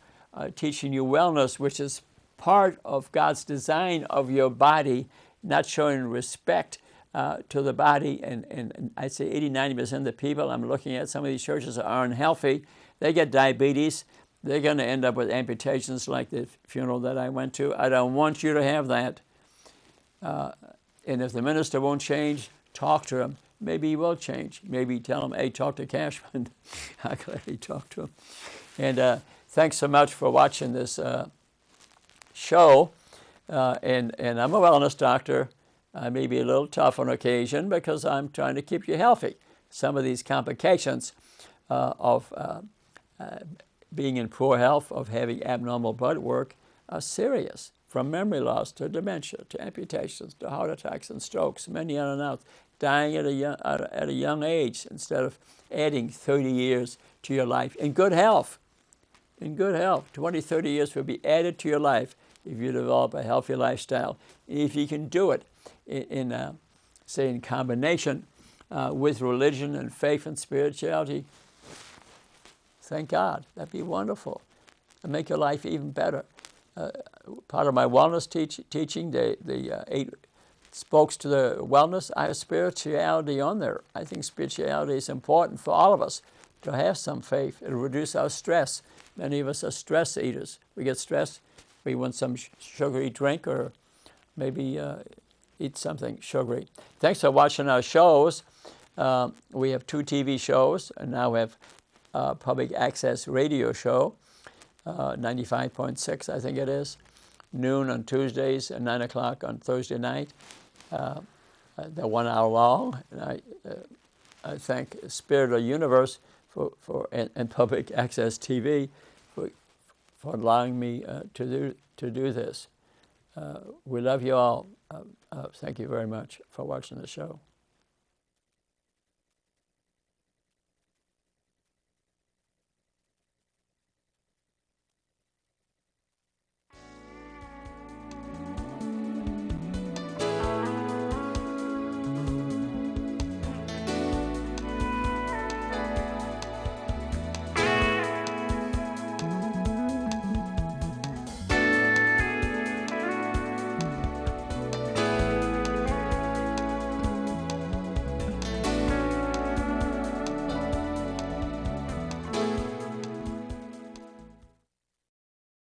teaching you wellness, which is part of God's design of your body, not showing respect to the body. And I'd say 80-90% of the people I'm looking at, some of these churches are unhealthy. They get diabetes. They're going to end up with amputations like the funeral that I went to. I don't want you to have that. And if the minister won't change, talk to him. Maybe he will change. Maybe tell him, hey, talk to Cashman. I gladly talk to him. And thanks so much for watching this show. And I'm a wellness doctor. I may be a little tough on occasion because I'm trying to keep you healthy. Some of these complications of being in poor health, of having abnormal blood work, are serious. From memory loss to dementia, to amputations, to heart attacks and strokes, many unannounced, dying at a young age instead of adding 30 years to your life in good health. In good health, 20, 30 years will be added to your life if you develop a healthy lifestyle. If you can do it in combination with religion and faith and spirituality, thank God. That'd be wonderful. And make your life even better. Part of my wellness teaching, the 8 spokes to the wellness, I have spirituality on there. I think spirituality is important for all of us to have some faith. It'll reduce our stress. Many of us are stress eaters. We get stressed, we want some sugary drink or maybe eat something sugary. Thanks for watching our shows. We have 2 TV shows, and now we have a public access radio show. 95.6, I think it is, noon on Tuesdays and 9 o'clock on Thursday night. They're 1 hour long, and I thank Spirit of Universe and Public Access TV for allowing me to do this. We love you all. Thank you very much for watching the show.